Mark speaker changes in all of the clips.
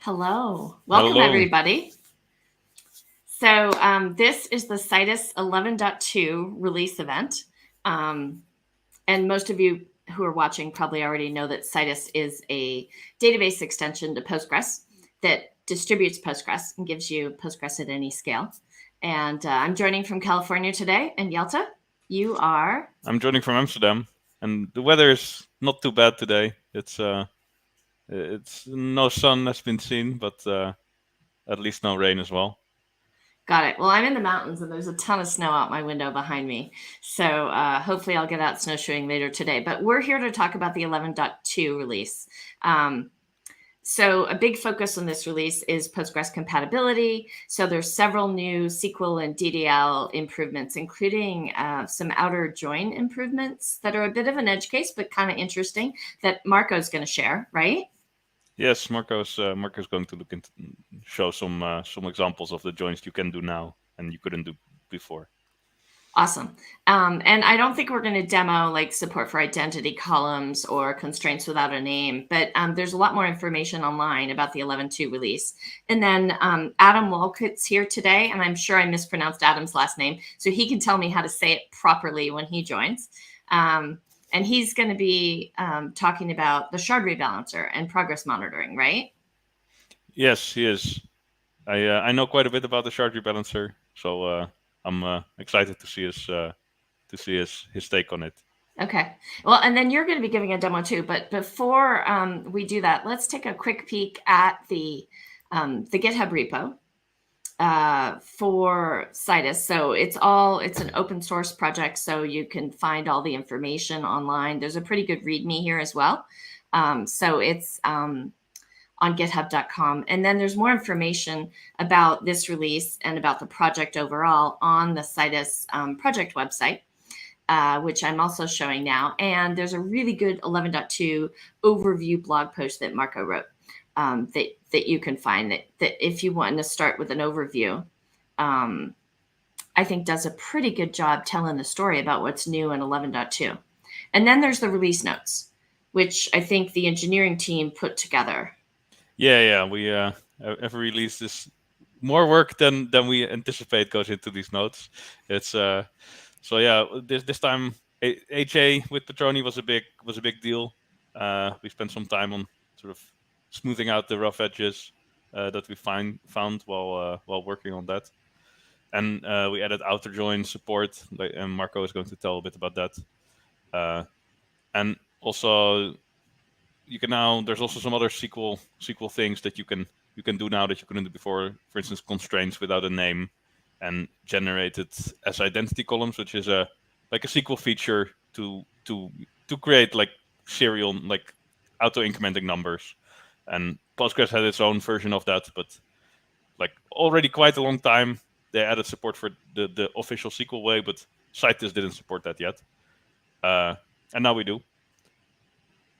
Speaker 1: Hello. Welcome,
Speaker 2: Hello.
Speaker 1: everybody. So this is the Citus 11.2 release event. And most of you who are watching probably already know that Citus is a database extension to Postgres that distributes Postgres and gives you Postgres at any scale. And I'm joining from California today. And Yelta, you are?
Speaker 2: I'm joining from Amsterdam, and the weather is not too bad today. It's no sun has been seen, but at least no rain as well.
Speaker 1: Got it. Well, I'm in the mountains and there's a ton of snow out my window behind me. So hopefully I'll get out snowshoeing later today. But we're here to talk about the 11.2 release. So a big focus on this release is Postgres compatibility. So there's several new SQL and DDL improvements, including some outer join improvements that are a bit of an edge case, but kind of interesting that Marco's going to share, right?
Speaker 2: Yes, Marco's going to show some examples of the joins you can do now and you couldn't do before.
Speaker 1: Awesome. And I don't think we're going to demo like support for identity columns or constraints without a name, but there's a lot more information online about the 11.2 release. And then Adam Walcott's here today, and I'm sure I mispronounced Adam's last name, so he can tell me how to say it properly when he joins. And he's going to be talking about the shard rebalancer and progress monitoring, right?
Speaker 2: Yes, he is. I know quite a bit about the shard rebalancer, so I'm excited to see his take on it.
Speaker 1: Okay. Well, and then you're going to be giving a demo too. But before we do that, let's take a quick peek at the GitHub repo for Citus. So it's an open source project, so you can find all the information online. There's a pretty good README here as well. So it's on github.com. And then there's more information about this release and about the project overall on the Citus project website. Which I'm also showing now. And there's a really good 11.2 overview blog post that Marco wrote that you can find that if you want to start with an overview, I think does a pretty good job telling the story about what's new in 11.2. And then there's the release notes, which I think the engineering team put together.
Speaker 2: Yeah, we have released this more work than we anticipate goes into these notes. It's so yeah, this time HA with Patroni was a big deal. We spent some time on sort of smoothing out the rough edges that we found while working on that, and we added outer join support. And Marco is going to tell a bit about that, and also you can now. There's also some other SQL things that you can do now that you couldn't do before. For instance, constraints without a name and generated as identity columns, which is a SQL feature to create like serial, like auto incrementing numbers. And Postgres had its own version of that, but like already quite a long time they added support for the official SQL way, but Citus didn't support that yet, and now we do.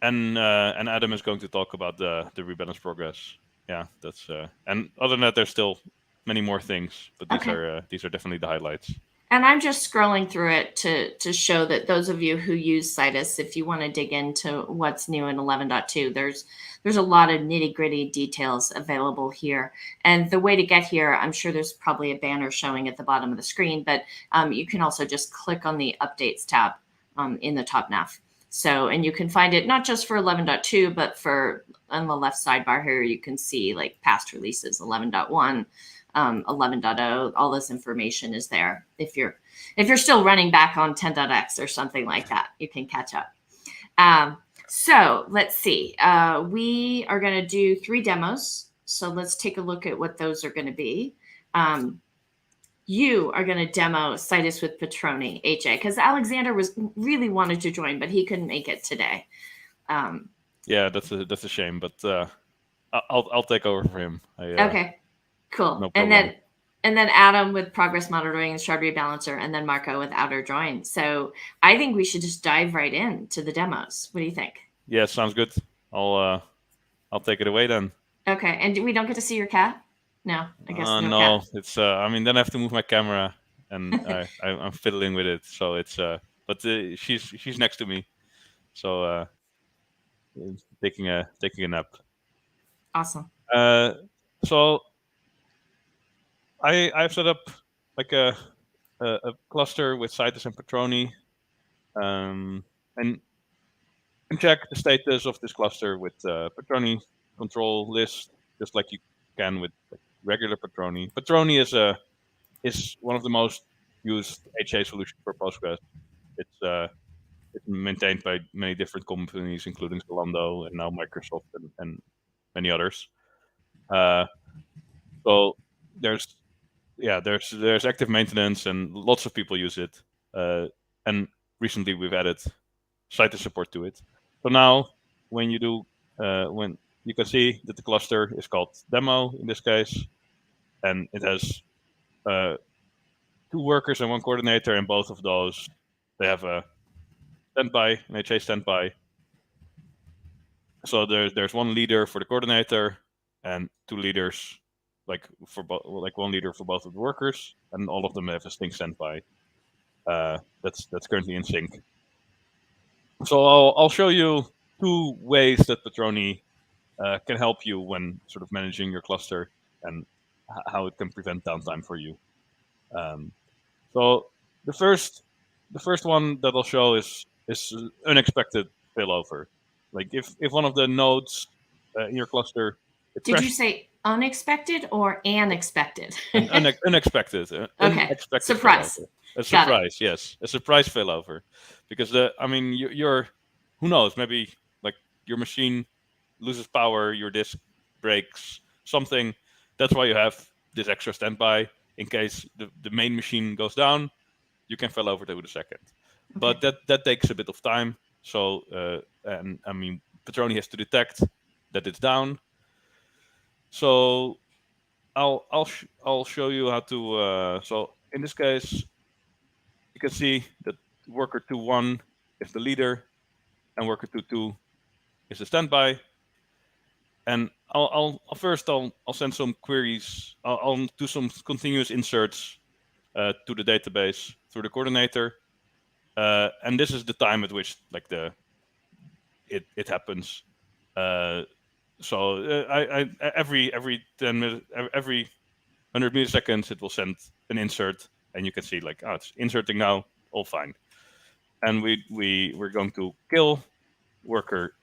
Speaker 2: And Adam is going to talk about the rebalance progress. Yeah, that's and other than that, there's still many more things, but these are definitely the highlights.
Speaker 1: And I'm just scrolling through it to show that those of you who use Citus, if you want to dig into what's new in 11.2, there's a lot of nitty-gritty details available here. And the way to get here, I'm sure there's probably a banner showing at the bottom of the screen, but you can also just click on the Updates tab in the top nav. So, and you can find it not just for 11.2, but for on the left sidebar here, you can see like past releases, 11.1. 11.0, all this information is there. If you're still running back on 10.x or something like that, you can catch up. So let's see. We are going to do 3 demos. So let's take a look at what those are going to be. You are going to demo Citus with Patroni, HA, because Alexander really wanted to join, but he couldn't make it today.
Speaker 2: Yeah, that's a shame, but I'll take over for him.
Speaker 1: Okay. Cool.
Speaker 2: No
Speaker 1: and then Adam with progress monitoring and shard rebalancer, and then Marco with outer join. So I think we should just dive right in to the demos. What do you think?
Speaker 2: Yeah, sounds good. I'll take it away then.
Speaker 1: Okay. And we don't get to see your cat? No, I guess
Speaker 2: no.
Speaker 1: Cat.
Speaker 2: It's I mean, then I have to move my camera, and I'm fiddling with it. So it's but she's next to me, so taking a nap.
Speaker 1: Awesome.
Speaker 2: So I've set up like a cluster with Citus and Patroni, and check the status of this cluster with Patroni control list, just like you can with like, regular Patroni. Patroni is one of the most used HA solutions for Postgres. It's maintained by many different companies, including Zalando and now Microsoft and many others. So there's there's active maintenance and lots of people use it. And recently we've added Citus support to it. So now when you do when you can see that the cluster is called demo in this case, and it has 2 workers and 1 coordinator, and both of those they have a standby, an HA standby. So there's 1 leader for the coordinator and 2 leaders, like 1 leader for both of the workers, and all of them have a sync standby. That's currently in sync. So I'll show you 2 ways that Patroni can help you when sort of managing your cluster and how it can prevent downtime for you. So the first one that I'll show is unexpected failover. Like if one of the nodes in your cluster,
Speaker 1: Did you say unexpected or unexpected?
Speaker 2: Unexpected.
Speaker 1: Okay.
Speaker 2: Unexpected
Speaker 1: Surprise.
Speaker 2: Failover. A surprise, yes, a surprise failover, because you're who knows, maybe like your machine loses power, your disk breaks, something. That's why you have this extra standby in case the main machine goes down. You can fail over to the second, but that takes a bit of time. So and Patroni has to detect that it's down. So I'll show you how to. So in this case, you can see that worker 2.1 is the leader, and worker 2.2 is the standby. And I'll send some queries. I'll do some continuous inserts to the database through the coordinator, and this is the time at which like it happens. So I every 10 minutes, every 100 milliseconds, it will send an insert, and you can see like, oh, it's inserting now, all fine. And we're going to kill worker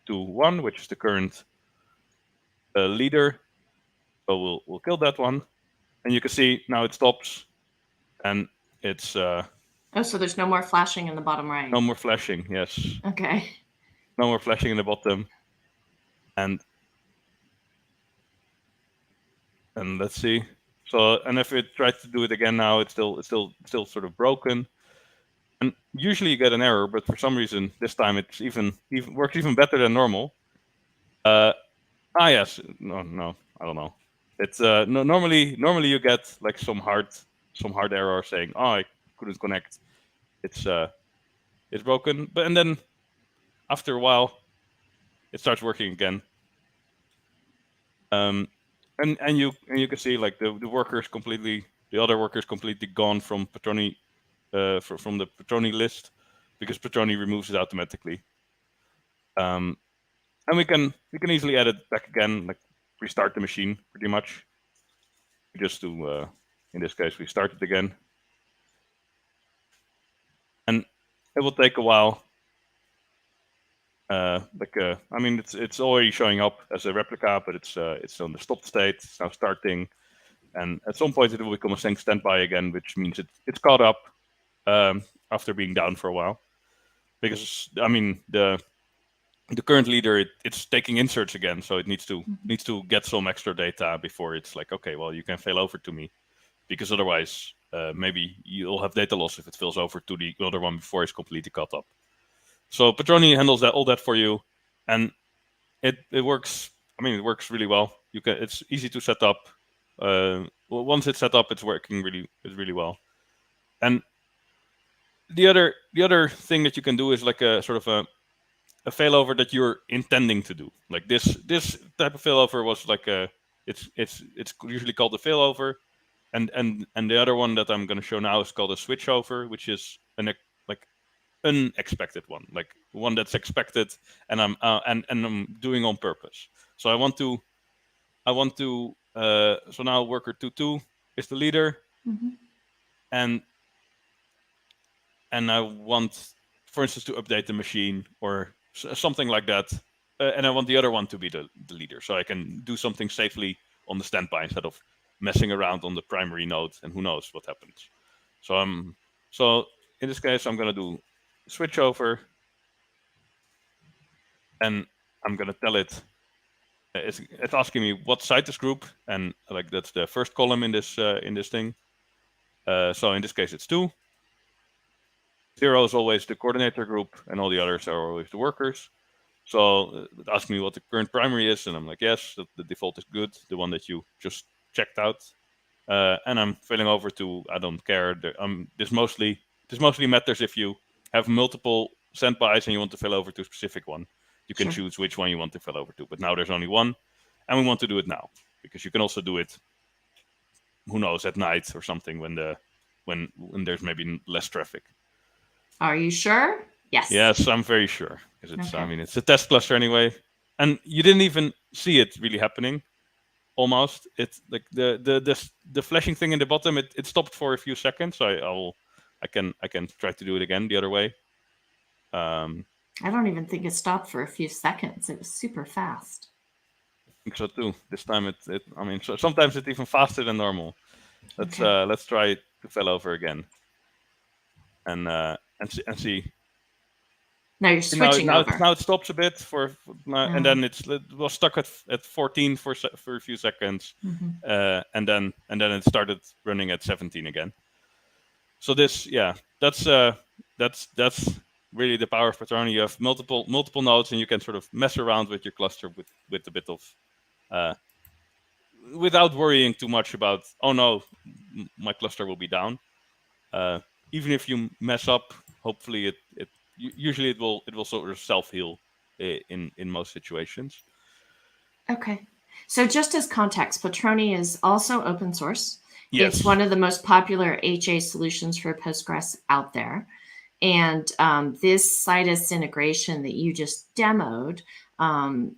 Speaker 2: 2.1, which is the current leader. So we'll kill that one, and you can see now it stops, and it's
Speaker 1: so there's no more flashing in the bottom right.
Speaker 2: No more flashing, yes.
Speaker 1: Okay.
Speaker 2: No more flashing in the bottom, and let's see. So, and if it tries to do it again now, it's still sort of broken. And usually you get an error, but for some reason this time it's even works even better than normal. Yes, no, I don't know. It's normally you get like some hard error saying, oh, I couldn't connect. It's broken, and then after a while it starts working again. And you can see like the other workers completely gone from Patroni, from the Patroni list, because Patroni removes it automatically. And we can easily add it back again, like restart the machine pretty much. We just do in this case we start it again, and it will take a while. It's already showing up as a replica, but it's on the stopped state. It's now starting, and at some point it will become a sync standby again, which means it's caught up after being down for a while. Because the current leader, it's taking inserts again, so it needs to get some extra data before it's like, okay, well, you can fail over to me, because otherwise maybe you'll have data loss if it fails over to the other one before it's completely caught up. So Patroni handles all that for you, and it works. It works really well. It's easy to set up. Once it's set up, it's working really well. And the other thing that you can do is like a sort of a failover that you're intending to do. Like this type of failover was like it's usually called a failover, and the other one that I'm going to show now is called a switchover, which is an unexpected one, like one that's expected, and I'm doing on purpose. So I want to I want to so now worker 2.2 is the leader, and I want, for instance, to update the machine or something like that, and I want the other one to be the leader, so I can do something safely on the standby instead of messing around on the primary node, and who knows what happens. So in this case, I'm gonna do switch over, and I'm gonna tell it. It's asking me what Citus group, and like that's the first column in this thing. So in this case, it's 2. 0 is always the coordinator group, and all the others are always the workers. So it asks me what the current primary is, and I'm like, yes, the default is good, the one that you just checked out. And I'm failing over to I don't care. This mostly matters if you have multiple standbys and you want to fail over to a specific one. You can choose which one you want to fail over to. But now there's only one, and we want to do it now because you can also do it, who knows, at night or something when there's maybe less traffic.
Speaker 1: Are you sure? Yes.
Speaker 2: Yes, I'm very sure because it's I mean it's a test cluster anyway, and you didn't even see it really happening. Almost, it's like the flashing thing in the bottom. It stopped for a few seconds, so I can try to do it again the other way.
Speaker 1: I don't even think it stopped for a few seconds. It was super fast.
Speaker 2: I think so too. This time it I mean, so sometimes it's even faster than normal. Let's try to fail over again, and see.
Speaker 1: Now you're switching over.
Speaker 2: Now it stops a bit and then it was stuck at 14 for a few seconds, and then it started running at 17 again. So this, that's really the power of Patroni. You have multiple nodes, and you can sort of mess around with your cluster with a bit of without worrying too much about, oh no, my cluster will be down. Even if you mess up, hopefully it usually it will sort of self-heal in most situations.
Speaker 1: Okay. So just as context, Patroni is also open source.
Speaker 2: Yes.
Speaker 1: It's one of the most popular HA solutions for Postgres out there. And this Citus integration that you just demoed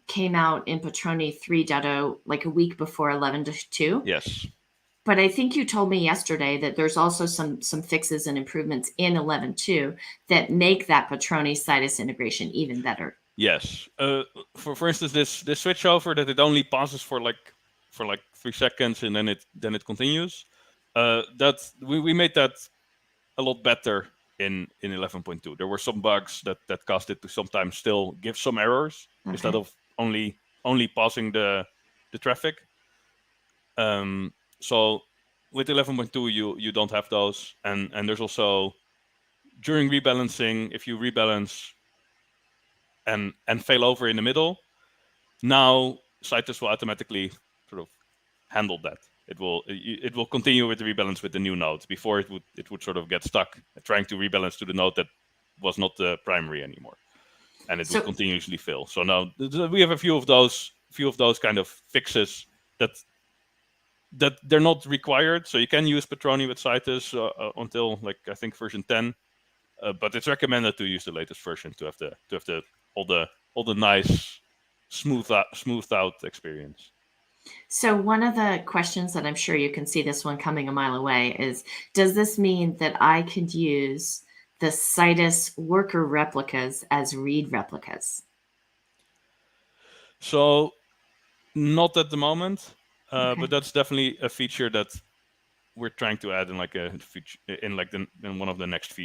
Speaker 1: came out in Patroni 3.0 like a week before 11.2.
Speaker 2: Yes.
Speaker 1: But I think you told me yesterday that there's also some fixes and improvements in 11.2 that make that Patroni Citus integration even better.
Speaker 2: Yes. For instance, this switch over that it only passes for like 3 seconds and then it continues. That we made that a lot better in 11.2. There were some bugs that caused it to sometimes still give some errors instead of only passing the traffic. So with 11.2, you don't have those, and there's also during rebalancing, if you rebalance and fail over in the middle, now Citus will automatically sort of handle that. It will continue with the rebalance with the new node. Before it would sort of get stuck trying to rebalance to the node that was not the primary anymore, and it would continuously fail. So now we have a few of those kind of fixes that they're not required. So you can use Patroni with Citus until like I think version 10, but it's recommended to use the latest version to have the all the nice smoothed out experience.
Speaker 1: So one of the questions that I'm sure you can see this one coming a mile away is, does this mean that I could use the Citus worker replicas as read replicas?
Speaker 2: So not at the moment, but that's definitely a feature that we're trying to add in like a feature in one of the next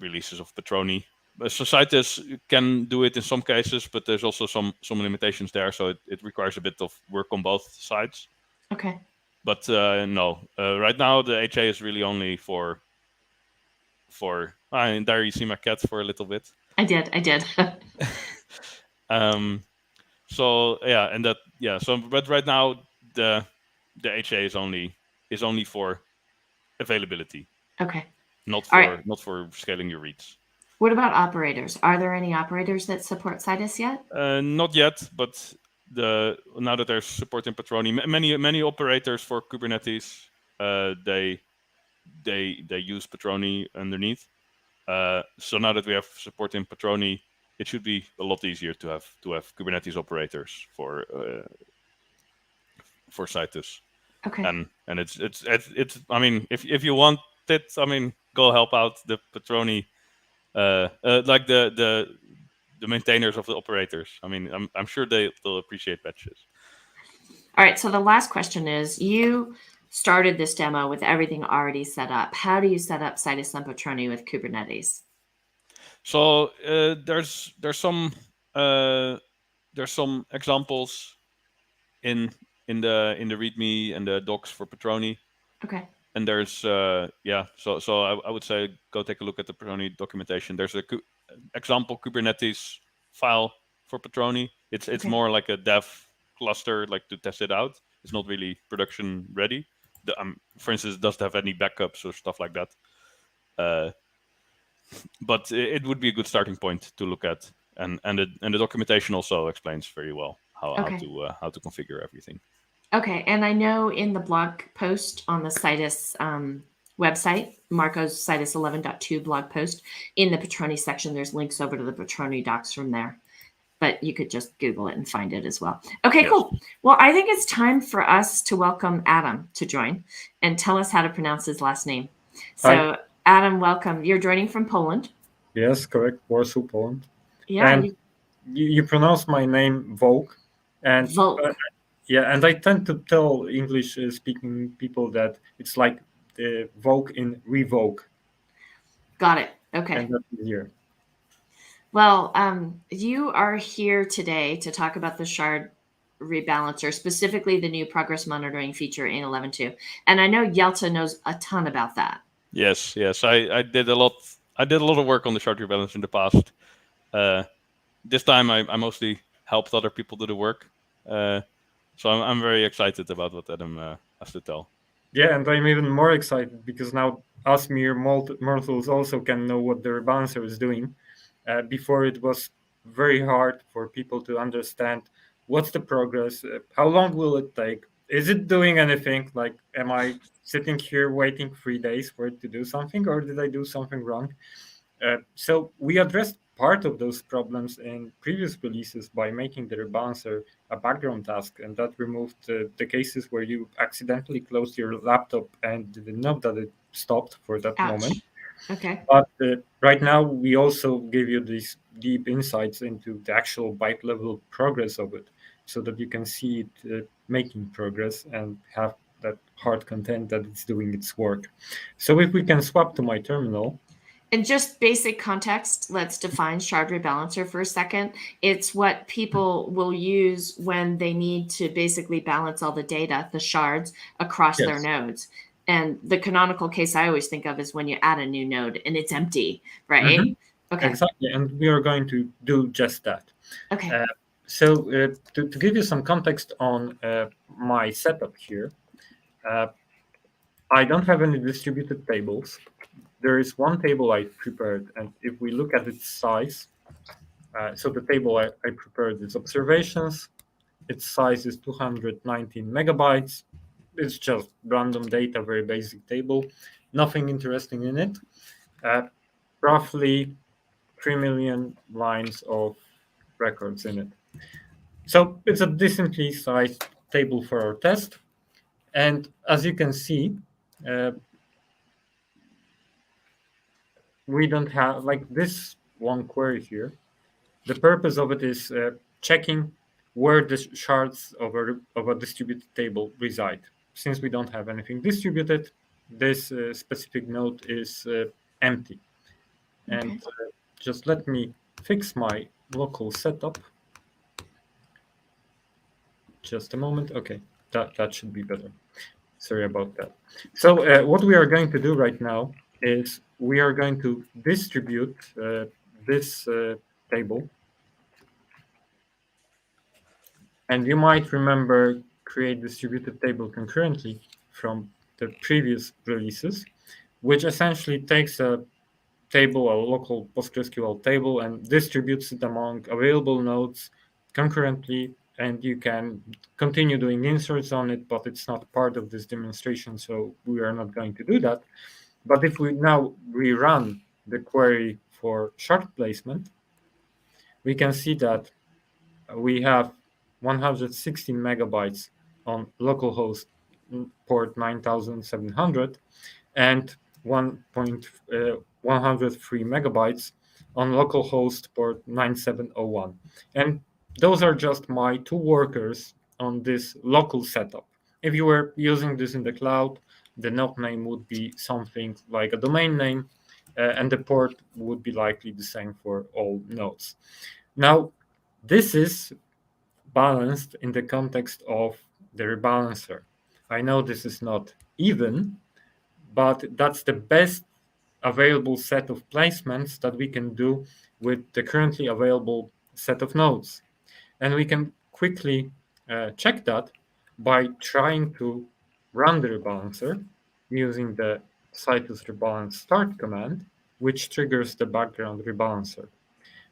Speaker 2: releases of Patroni. So Citus can do it in some cases, but there's also some limitations there. So it requires a bit of work on both sides.
Speaker 1: Okay.
Speaker 2: But no, right now the HA is really only for. And there you see my cat for a little bit.
Speaker 1: I did.
Speaker 2: So yeah, and that So but right now the HA is only for availability.
Speaker 1: Okay.
Speaker 2: Not for scaling your reads.
Speaker 1: What about operators? Are there any operators that support Citus yet?
Speaker 2: Not yet, but now that there's support in Patroni, many operators for Kubernetes, they use Patroni underneath. So now that we have support in Patroni, it should be a lot easier to have Kubernetes operators for for Citus.
Speaker 1: Okay.
Speaker 2: And it's I mean, if you want it, I mean, go help out the Patroni, like the maintainers of the operators. I mean, I'm sure they'll appreciate patches.
Speaker 1: All right. So the last question is, you started this demo with everything already set up. How do you set up Citus and Patroni with Kubernetes?
Speaker 2: So there's some examples in the README and the docs for Patroni.
Speaker 1: Okay.
Speaker 2: And there's so I would say go take a look at the Patroni documentation. There's a example Kubernetes file for Patroni. It's
Speaker 1: Okay.
Speaker 2: more like a dev cluster, like to test it out. It's not really production ready. For instance, it doesn't have any backups or stuff like that. But it would be a good starting point to look at, and the documentation also explains very well how to configure everything.
Speaker 1: Okay, and I know in the blog post on the Citus website, Marco's Citus 11.2 blog post, in the Patroni section, there's links over to the Patroni docs from there. But you could just Google it and find it as well. Okay, yes. Cool. Well, I think it's time for us to welcome Adam to join and tell us how to pronounce his last name. So, hi. Adam, welcome. You're joining from Poland.
Speaker 3: Yes, correct. Warsaw, Poland.
Speaker 1: Yeah.
Speaker 3: And you pronounce my name Volk. And yeah, and I tend to tell English-speaking people that it's like the Volk in revoke.
Speaker 1: Got it. Okay.
Speaker 3: And that's easier.
Speaker 1: Well, you are here today to talk about the shard rebalancer, specifically the new progress monitoring feature in 11.2. And I know Yelta knows a ton about that.
Speaker 2: Yes. I did a lot. I did a lot of work on the shard rebalancer in the past. This time, I mostly helped other people do the work. So I'm very excited about what Adam has to tell.
Speaker 3: Yeah, and I'm even more excited because now us mere mortals also can know what the rebalancer is doing. Before it was very hard for people to understand what's the progress, how long will it take, is it doing anything, like am I sitting here waiting 3 days for it to do something, or did I do something wrong? So we addressed part of those problems in previous releases by making the rebalancer a background task, and that removed the cases where you accidentally closed your laptop and didn't know that it stopped for that moment.
Speaker 1: Okay.
Speaker 3: But right now, we also give you these deep insights into the actual byte level progress of it, so that you can see it making progress and have that hard content that it's doing its work. So if we can swap to my terminal.
Speaker 1: And just basic context, let's define shard rebalancer for a second. It's what people will use when they need to basically balance all the data, the shards, across their nodes. And the canonical case I always think of is when you add a new node and it's empty, right?
Speaker 3: Mm-hmm. Okay. Exactly. And we are going to do just that.
Speaker 1: Okay.
Speaker 3: So to give you some context on my setup here, I don't have any distributed tables. There is one table I prepared, and if we look at its size, so the table I prepared is observations. Its size is 219 megabytes. It's just random data, very basic table. Nothing interesting in it. Roughly 3 million lines of records in it. So it's a decently sized table for our test. And as you can see, we don't have, like this one query here. The purpose of it is checking where the shards of a distributed table reside. Since we don't have anything distributed, this specific node is empty. Okay. And just let me fix my local setup. Just a moment. Okay, that should be better. Sorry about that. So what we are going to do right now is we are going to distribute this table. And you might remember create distributed table concurrently from the previous releases, which essentially takes a table, a local PostgreSQL table, and distributes it among available nodes concurrently. And you can continue doing inserts on it, but it's not part of this demonstration, so we are not going to do that. But if we now rerun the query for shard placement, we can see that we have 116 megabytes on localhost port 9700 and 1.103 megabytes on localhost port 9701. And those are just my two workers on this local setup. If you were using this in the cloud, the node name would be something like a domain name, and the port would be likely the same for all nodes. Now, this is balanced in the context of the rebalancer. I know this is not even, but that's the best available set of placements that we can do with the currently available set of nodes. And we can quickly check that by trying to run the rebalancer using the Citus rebalance start command, which triggers the background rebalancer.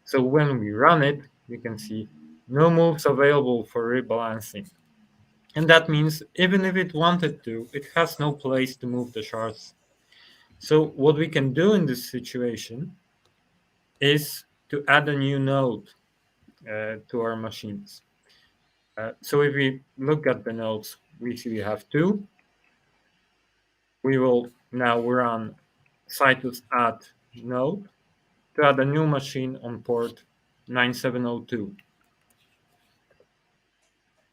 Speaker 3: So when we run it, we can see no moves available for rebalancing. And that means even if it wanted to, it has no place to move the shards. So what we can do in this situation is to add a new node to our machines. So if we look at the nodes, we see we have two. We will now run Citus add node to add a new machine on port 9702.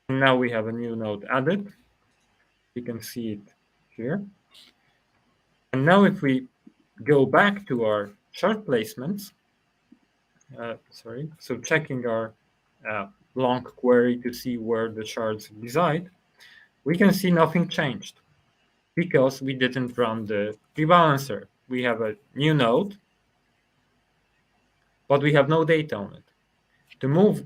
Speaker 3: And now we have a new node added. You can see it here. And now if we go back to our shard placements, so checking our long query to see where the shards reside, we can see nothing changed because we didn't run the rebalancer. We have a new node, but we have no data on it.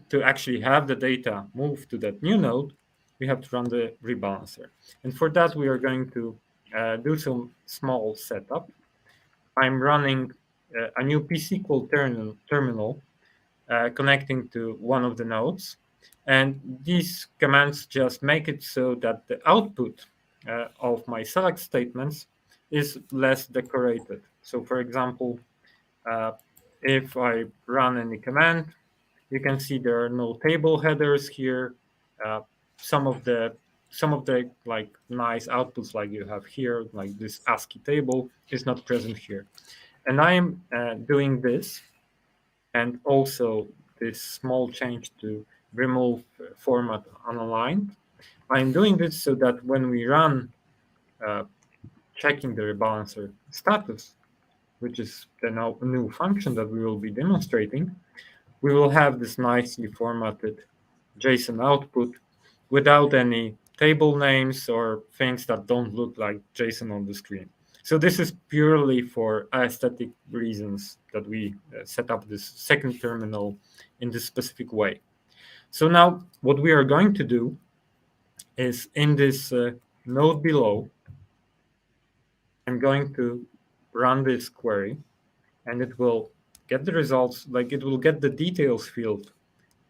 Speaker 3: To actually have the data move to that new node, we have to run the rebalancer. And for that, we are going to do some small setup. I'm running a new PSQL terminal connecting to one of the nodes. And these commands just make it so that the output of my select statements is less decorated. So for example, if I run any command, you can see there are no table headers here. Some of the like nice outputs like you have here, like this ASCII table, is not present here. And I am doing this, and also this small change to remove format unaligned. I'm doing this so that when we run checking the rebalancer status, which is the new function that we will be demonstrating, we will have this nicely formatted JSON output without any table names or things that don't look like JSON on the screen. So this is purely for aesthetic reasons that we set up this second terminal in this specific way. So now what we are going to do is in this node below, I'm going to run this query, and it will get the results, like it will get the details field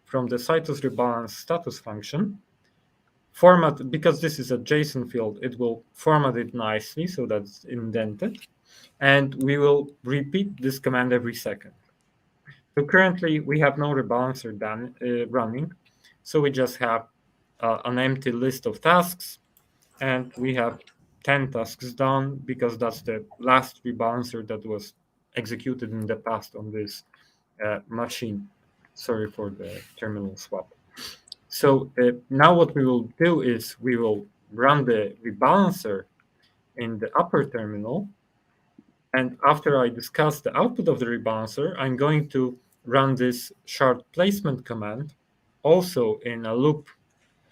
Speaker 3: from the Citus rebalance status function, format, because this is a JSON field, it will format it nicely so that it's indented, and we will repeat this command every second. So currently we have no rebalancer running, so we just have an empty list of tasks, and we have 10 tasks done because that's the last rebalancer that was executed in the past on this machine. Sorry for the terminal swap. So now what we will do is we will run the rebalancer in the upper terminal. And after I discuss the output of the rebalancer, I'm going to run this shard placement command also in a loop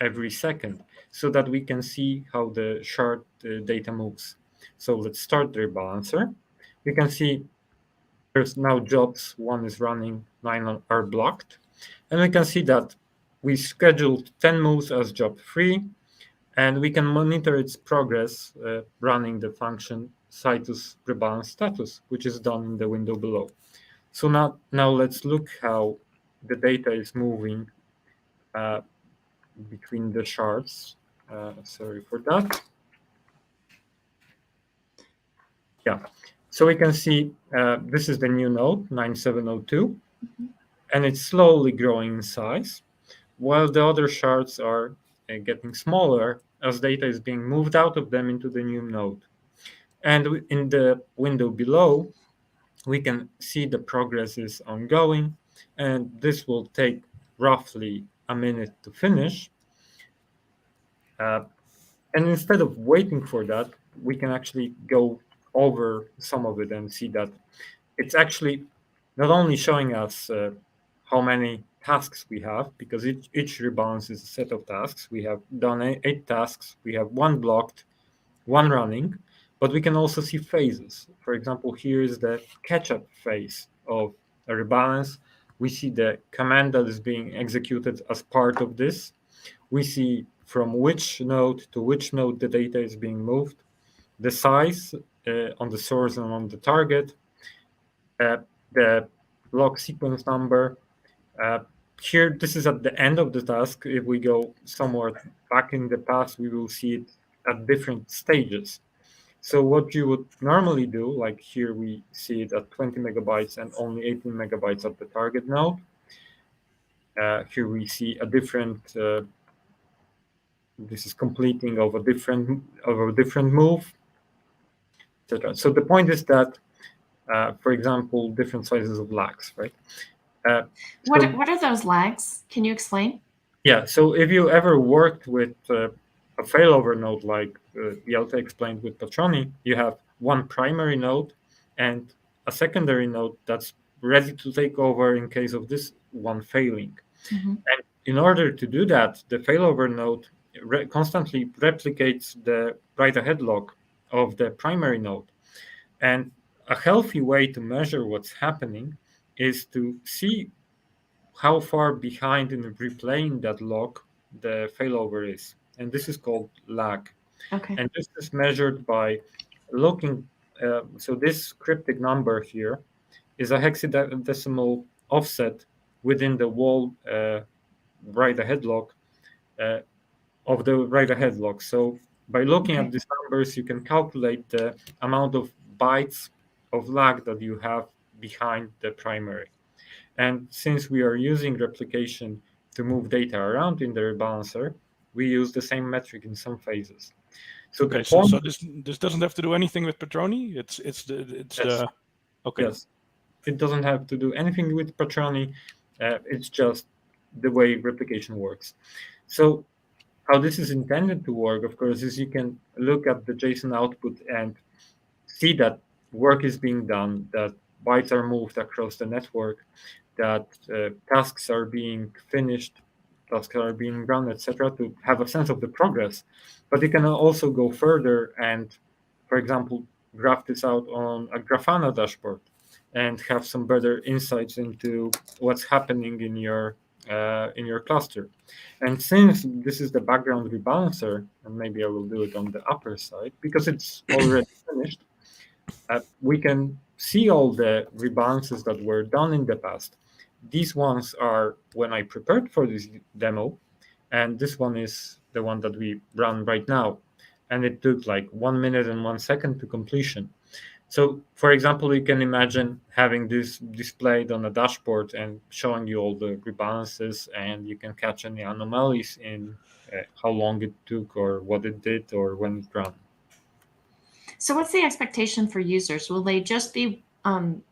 Speaker 3: every second so that we can see how the shard data moves. So let's start the rebalancer. You can see there's now jobs 1 is running, 9 are blocked. And we can see that we scheduled 10 moves as job 3, and we can monitor its progress running the function Citus rebalance status, which is done in the window below. So now let's look how the data is moving between the shards. Sorry for that. Yeah, so we can see this is the new node, 9702, and it's slowly growing in size, while the other shards are getting smaller as data is being moved out of them into the new node. And in the window below, we can see the progress is ongoing, and this will take roughly a minute to finish. And instead of waiting for that, we can actually go over some of it and see that it's actually not only showing us how many tasks we have, because each rebalance is a set of tasks. We have done 8 tasks, we have 1 blocked, 1 running, but we can also see phases. For example, here is the catch-up phase of a rebalance. We see the command that is being executed as part of this. We see from which node to which node the data is being moved, the size on the source and on the target, the log sequence number. Here, this is at the end of the task. If we go somewhere back in the past, we will see it at different stages. So what you would normally do, like here we see it at 20 megabytes and only 18 megabytes at the target node. Here we see a different, this is completing of a different move, etc. So the point is that, for example, different sizes of lags, right?
Speaker 1: What are those lags? Can you explain?
Speaker 3: Yeah, so if you ever worked with a failover node like Jelte explained with Patroni, you have one primary node and a secondary node that's ready to take over in case of this one failing. And in order to do that, the failover node constantly replicates the write-ahead log of the primary node. And a healthy way to measure what's happening is to see how far behind in replaying that log the failover is. And this is called lag.
Speaker 1: Okay.
Speaker 3: And this is measured by looking, so this cryptic number here is a hexadecimal offset within the whole write-ahead log of the write-ahead log. So by looking at these numbers, you can calculate the amount of bytes of lag that you have behind the primary. And since we are using replication to move data around in the rebalancer, we use the same metric in some phases. So
Speaker 2: okay, so this doesn't have to do anything with Patroni. It's
Speaker 3: yes.
Speaker 2: the okay.
Speaker 3: Yes, it doesn't have to do anything with Patroni. It's just the way replication works. So how this is intended to work, of course, is you can look at the JSON output and see that work is being done, that bytes are moved across the network, that tasks are being finished, tasks are being run, etc., to have a sense of the progress. But you can also go further and, for example, graph this out on a Grafana dashboard and have some better insights into what's happening in your cluster. And since this is the background rebalancer, and maybe I will do it on the upper side because it's already finished, we can see all the rebalances that were done in the past. These ones are when I prepared for this demo, and this one is the one that we run right now. And it took like 1 minute and 1 second to completion. So, for example, you can imagine having this displayed on a dashboard and showing you all the rebalances, and you can catch any anomalies in how long it took or what it did or when it ran.
Speaker 1: So what's the expectation for users? Will they just be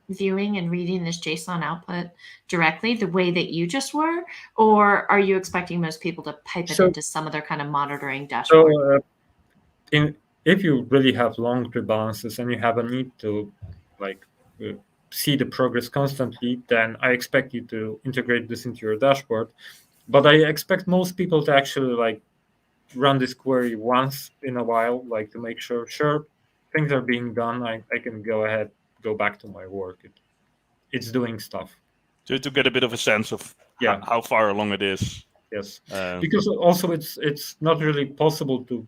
Speaker 1: viewing and reading this JSON output directly the way that you just were? Or are you expecting most people to pipe it into some other kind of monitoring dashboard?
Speaker 3: So if you really have long rebalances and you have a need to see the progress constantly, then I expect you to integrate this into your dashboard. But I expect most people to actually run this query once in a while, to make sure things are being done. I can go back to my work. It's doing stuff.
Speaker 2: To get a bit of a sense of how far along it is.
Speaker 3: Yes, because also it's not really possible to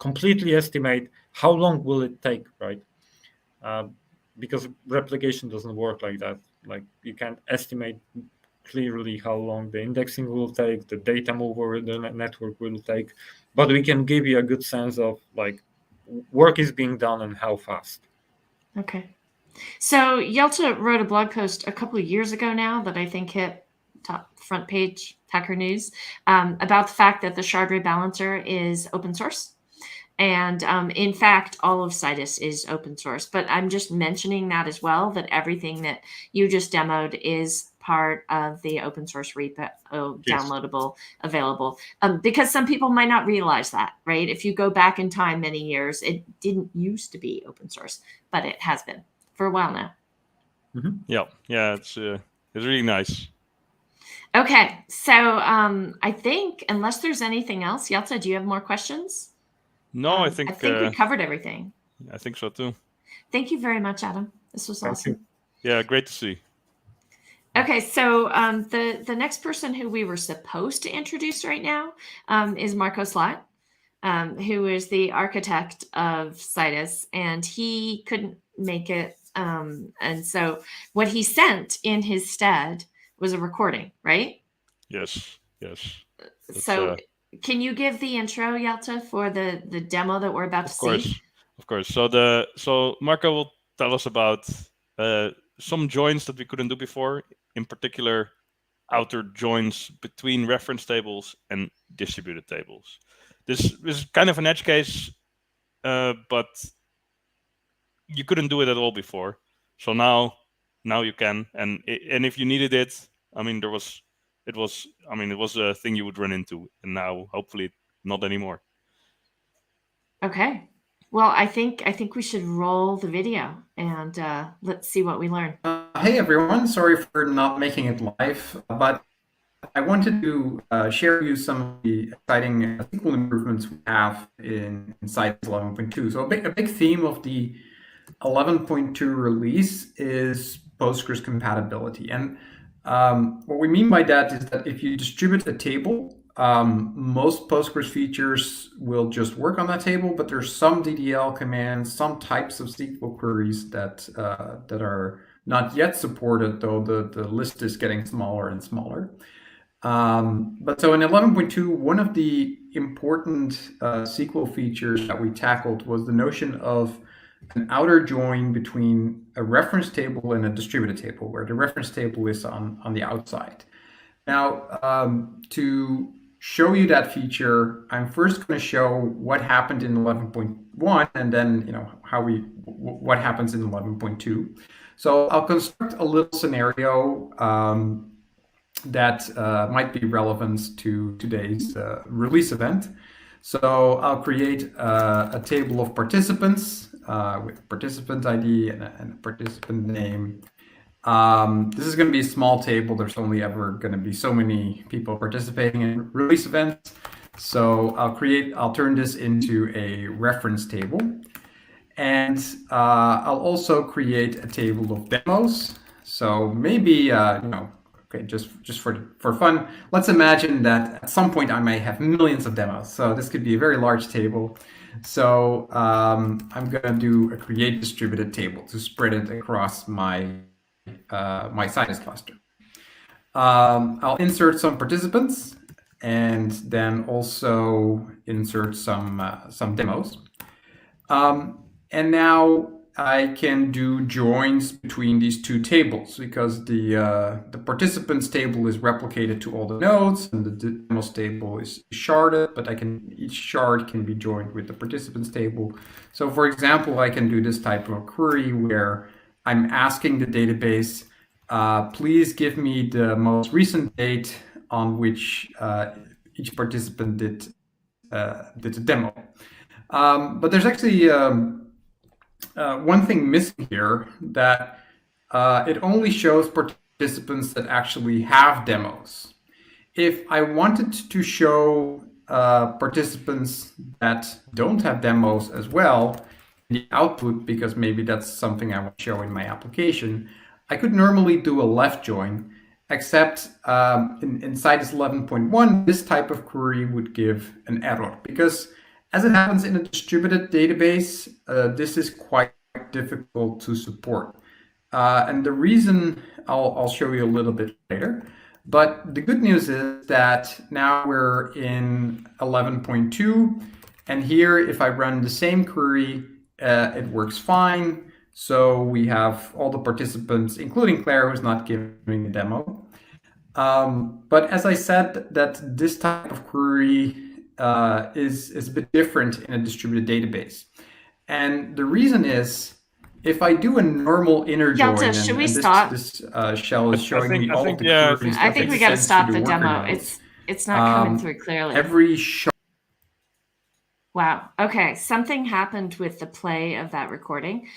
Speaker 3: completely estimate how long will it take, right? Because replication doesn't work like that. You can't estimate clearly how long the indexing will take, the data move over the network will take, but we can give you a good sense of work is being done and how fast.
Speaker 1: Okay. So Jelte wrote a blog post a couple of years ago now that I think hit top front page Hacker News, about the fact that the shard rebalancer is open source. And in fact, all of Citus is open source. But I'm just mentioning that as well, that everything that you just demoed is part of the open source repo, downloadable, available. Because some people might not realize that, right? If you go back in time many years, it didn't used to be open source, but it has been for a while now.
Speaker 3: Mm-hmm.
Speaker 2: Yeah, it's really nice.
Speaker 1: Okay, so I think unless there's anything else, Yeltsin, do you have more questions?
Speaker 2: No, I think
Speaker 1: we covered everything.
Speaker 2: I think so too.
Speaker 1: Thank you very much, Adam. This was awesome.
Speaker 2: Yeah, great to see.
Speaker 1: Okay, so the next person who we were supposed to introduce right now is Marco Slot, who is the architect of Citus, and he couldn't make it. And so what he sent in his stead was a recording, right?
Speaker 2: Yes.
Speaker 1: So can you give the intro, Yelta, for the demo that we're about to see?
Speaker 2: Of course. So Marco will tell us about some joins that we couldn't do before, in particular outer joins between reference tables and distributed tables. This is kind of an edge case, but you couldn't do it at all before. So now you can, and if you needed it, I mean, it was a thing you would run into, and now hopefully not anymore.
Speaker 1: Okay. Well, I think we should roll the video and let's see what we learn.
Speaker 4: Hey everyone, sorry for not making it live, but I wanted to share with you some of the exciting SQL improvements we have in Citus 11.2. So a big theme of the 11.2 release is Postgres compatibility. And what we mean by that is that if you distribute a table, most Postgres features will just work on that table, but there's some DDL commands, some types of SQL queries that are not yet supported, though the list is getting smaller and smaller. But so in 11.2, one of the important SQL features that we tackled was the notion of an outer join between a reference table and a distributed table, where the reference table is on the outside. Now, to show you that feature, I'm first going to show what happened in 11.1, and then what happens in 11.2. So I'll construct a little scenario that might be relevant to today's release event. So I'll create a table of participants with participant ID and a participant name. This is going to be a small table. There's only ever going to be so many people participating in release events. So I'll turn this into a reference table. And I'll also create a table of demos. So maybe, just for fun, let's imagine that at some point I may have millions of demos. So this could be a very large table. So I'm going to do a create distributed table to spread it across my Citus cluster. I'll insert some participants and then also insert some demos. And now I can do joins between these two tables because the participants table is replicated to all the nodes and the demos table is sharded, but each shard can be joined with the participants table. So for example, I can do this type of a query where I'm asking the database, please give me the most recent date on which each participant did a demo. But there's actually one thing missing here, that it only shows participants that actually have demos. If I wanted to show participants that don't have demos as well in the output, because maybe that's something I want to show in my application, I could normally do a left join, except in Citus 11.1, this type of query would give an error, because as it happens in a distributed database, this is quite difficult to support. And the reason I'll show you a little bit later. But the good news is that now we're in 11.2. And here, if I run the same query, it works fine. So we have all the participants, including Claire, who's not giving a demo. But as I said, that this type of query is a bit different in a distributed database. And the reason is, if I do a normal inner join,
Speaker 1: Yalta, should we stop?
Speaker 4: This shell is showing me all of the queries.
Speaker 1: I think we got to stop the demo. It's not coming through clearly.
Speaker 4: Every shard.
Speaker 1: Wow. Okay. Something happened with the play of that recording.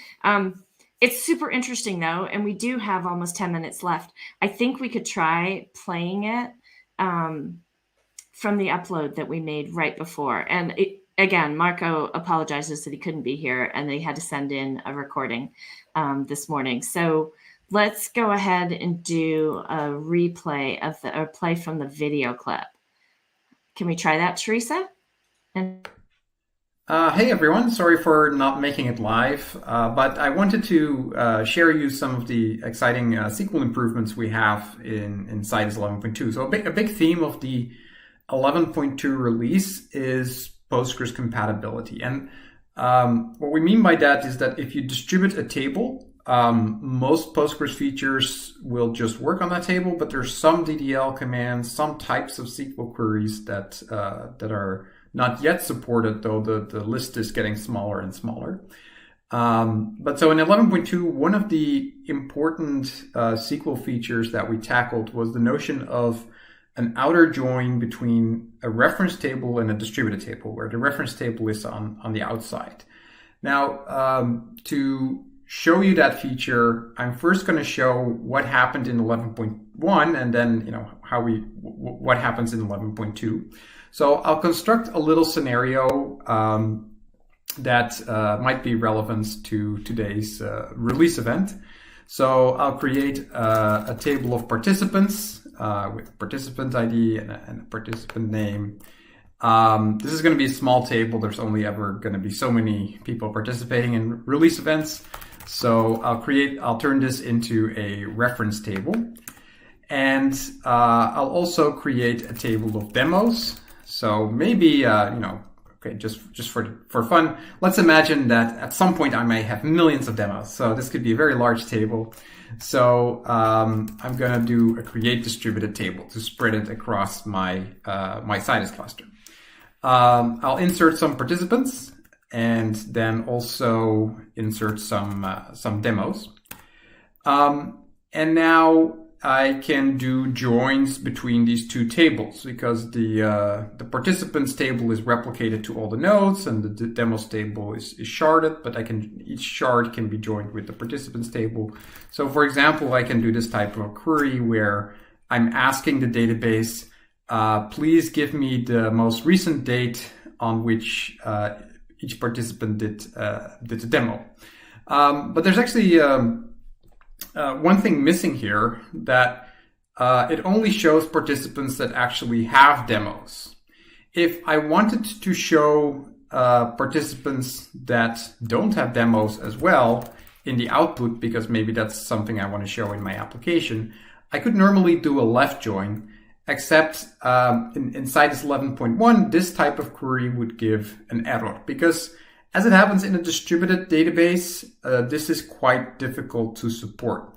Speaker 1: It's super interesting though, and we do have almost 10 minutes left. I think we could try playing it from the upload that we made right before. And again, Marco apologizes that he couldn't be here and they had to send in a recording this morning. So let's go ahead and do a replay of or play from the video clip. Can we try that, Teresa?
Speaker 4: Hey everyone, sorry for not making it live, but I wanted to share you some of the exciting SQL improvements we have in Citus 11.2. So a big theme of the 11.2 release is Postgres compatibility. And what we mean by that is that if you distribute a table, most Postgres features will just work on that table, but there's some DDL commands, some types of SQL queries that are not yet supported, though the list is getting smaller and smaller. But so in 11.2, one of the important SQL features that we tackled was the notion of an outer join between a reference table and a distributed table, where the reference table is on the outside. Now, to show you that feature, I'm first going to show what happened in 11.1, and then what happens in 11.2. So I'll construct a little scenario that might be relevant to today's release event. So I'll create a table of participants with participant ID and a participant name. This is going to be a small table. There's only ever going to be so many people participating in release events. So I'll turn this into a reference table. And I'll also create a table of demos. So maybe, okay, just for fun, let's imagine that at some point I may have millions of demos. So this could be a very large table. So I'm going to do a create distributed table to spread it across my Citus cluster. I'll insert some participants and then also insert some demos. And now I can do joins between these two tables because the participants table is replicated to all the nodes and the demos table is sharded, but each shard can be joined with the participants table. So for example, I can do this type of a query where I'm asking the database, please give me the most recent date on which each participant did the demo. But there's actually one thing missing here, that it only shows participants that actually have demos. If I wanted to show participants that don't have demos as well in the output, because maybe that's something I want to show in my application, I could normally do a left join, except in Citus 11.1, this type of query would give an error, because as it happens in a distributed database, this is quite difficult to support.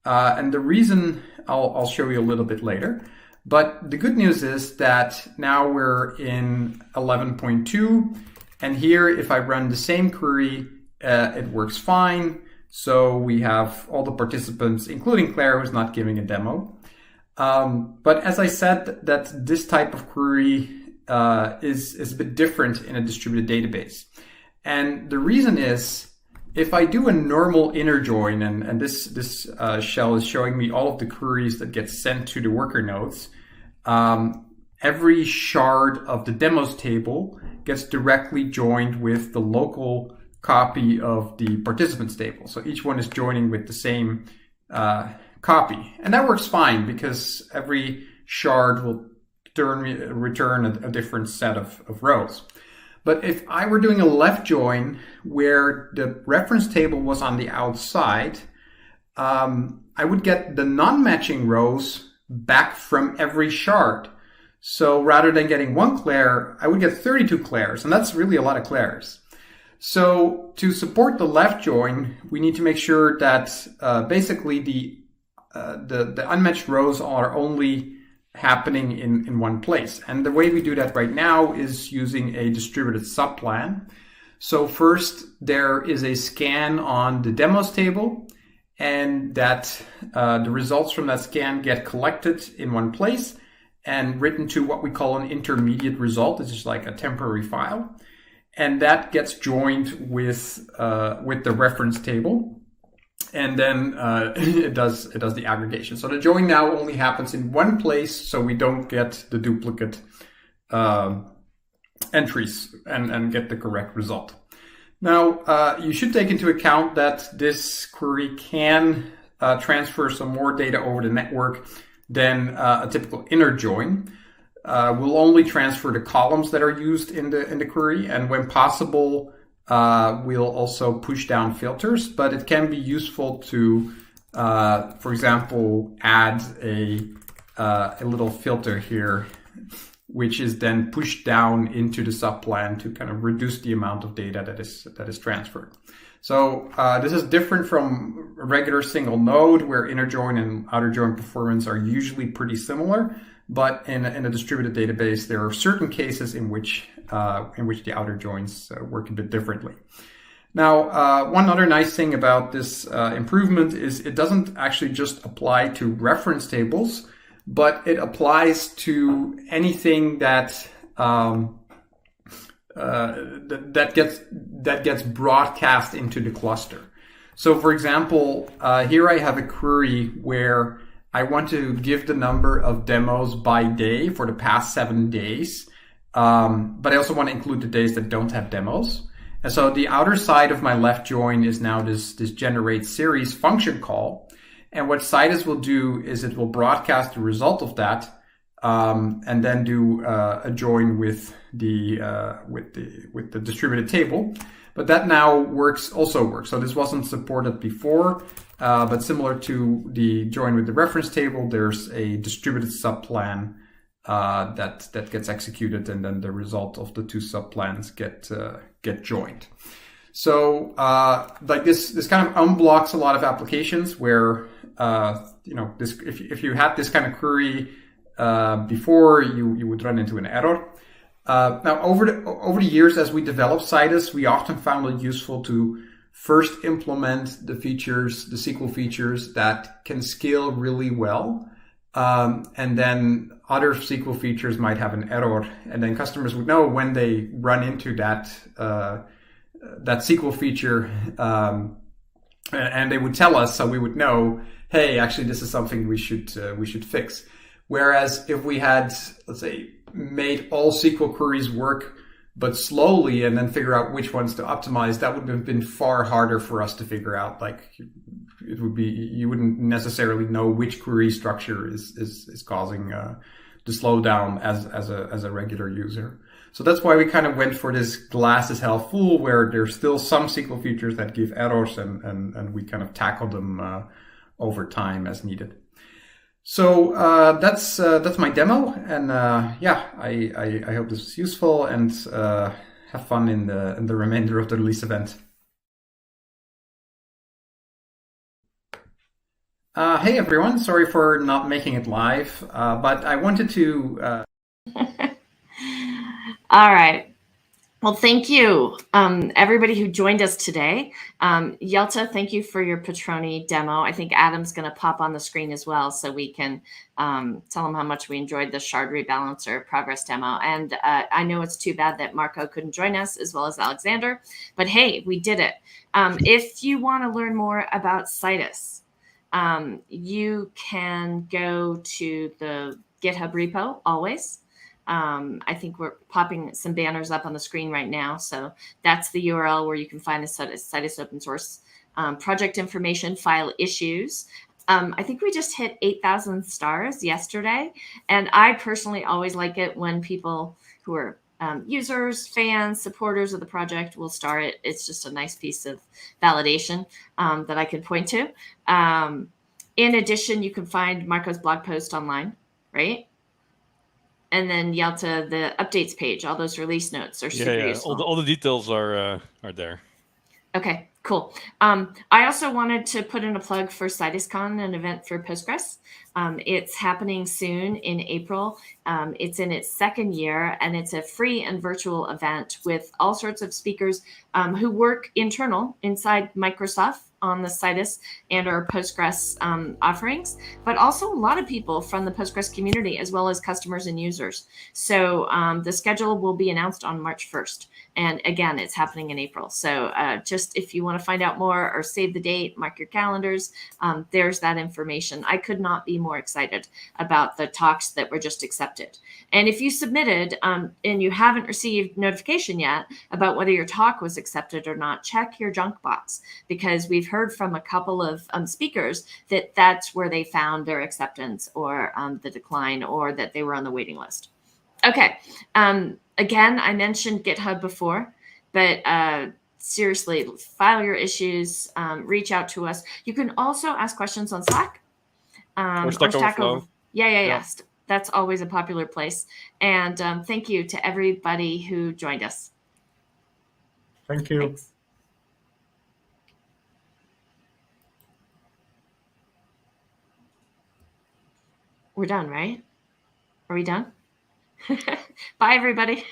Speaker 4: And the reason I'll show you a little bit later. But the good news is that now we're in 11.2. And here, if I run the same query, it works fine. So we have all the participants, including Claire, who's not giving a demo. But as I said, that this type of query is a bit different in a distributed database. And the reason is, if I do a normal inner join, and this shell is showing me all of the queries that get sent to the worker nodes, every shard of the demos table gets directly joined with the local copy of the participants table. So each one is joining with the same copy. And that works fine because every shard will return a different set of rows. But if I were doing a left join where the reference table was on the outside, I would get the non-matching rows back from every shard. So rather than getting one Claire, I would get 32 Claires, and that's really a lot of Claires. So to support the left join, we need to make sure that basically the the unmatched rows are only happening in one place. And the way we do that right now is using a distributed subplan. So first there is a scan on the demos table, and that the results from that scan get collected in one place and written to what we call an intermediate result. This is like a temporary file. And that gets joined with the reference table. And then it does the aggregation. So the join now only happens in one place, so we don't get the duplicate entries and get the correct result. Now, you should take into account that this query can transfer some more data over the network than a typical inner join. We'll only transfer the columns that are used in the query, and when possible, we'll also push down filters, but it can be useful to, for example, add a little filter here, which is then pushed down into the subplan to kind of reduce the amount of data that is transferred. So this is different from a regular single node where inner join and outer join performance are usually pretty similar. But in a distributed database, there are certain cases in which the outer joins work a bit differently. Now, one other nice thing about this improvement is it doesn't actually just apply to reference tables, but it applies to anything that gets broadcast into the cluster. So, for example, here I have a query where I want to give the number of demos by day for the past 7 days, but I also want to include the days that don't have demos. And so the outer side of my left join is now this generate series function call. And what Citus will do is it will broadcast the result of that, and then do a join with the distributed table. But that now also works. So this wasn't supported before, but similar to the join with the reference table, there's a distributed subplan that gets executed, and then the result of the two subplans get joined. So like this kind of unblocks a lot of applications where this if you had this kind of query before, you would run into an error. Now, over the years, as we developed Citus, we often found it useful to first implement the SQL features that can scale really well, and then other SQL features might have an error, and then customers would know when they run into that SQL feature, and they would tell us, so we would know, hey, actually, this is something we should fix. Whereas if we had, let's say, made all SQL queries work, but slowly, and then figure out which ones to optimize, that would have been far harder for us to figure out. Like, it would be, you wouldn't necessarily know which query structure is causing the slowdown as a regular user. So that's why we kind of went for this glass is half full, where there's still some SQL features that give errors, and we kind of tackle them over time as needed. So that's my demo, and I hope this was useful, and have fun in the remainder of the release event. Hey everyone, sorry for not making it live, but I wanted to.
Speaker 1: All right. Well, thank you, everybody who joined us today. Yelta, thank you for your Patroni demo. I think Adam's going to pop on the screen as well, so we can tell him how much we enjoyed the shard rebalancer progress demo. And I know it's too bad that Marco couldn't join us, as well as Alexander, but hey, we did it. If you want to learn more about Citus, you can go to the GitHub repo always. I think we're popping some banners up on the screen right now. So that's the URL where you can find the Citus open source project information, file issues. I think we just hit 8,000 stars yesterday. And I personally always like it when people who are users, fans, supporters of the project will star it. It's just a nice piece of validation that I can point to. In addition, you can find Marco's blog post online, right? And then Yelta, the updates page, all those release notes are super useful.
Speaker 2: All the details are there.
Speaker 1: Okay, Cool. I also wanted to put in a plug for CitusCon, an event for Postgres. It's happening soon in April. It's in its second year, and it's a free and virtual event with all sorts of speakers who work inside Microsoft on the Citus and our Postgres offerings, but also a lot of people from the Postgres community, as well as customers and users. So the schedule will be announced on March 1st. And again, it's happening in April. So just if you want to find out more or save the date, mark your calendars, there's that information. I could not be more excited about the talks that were just accepted. And if you submitted and you haven't received notification yet about whether your talk was accepted or not, check your junk box, because we've heard from a couple of speakers that that's where they found their acceptance or the decline, or that they were on the waiting list. Okay. Again, I mentioned GitHub before, but seriously, file your issues, reach out to us. You can also ask questions on Slack
Speaker 2: Or Stack Overflow.
Speaker 1: Yeah. That's always a popular place. And thank you to everybody who joined us.
Speaker 3: Thank you.
Speaker 1: Thanks. We're done, right? Are we done? Bye, everybody.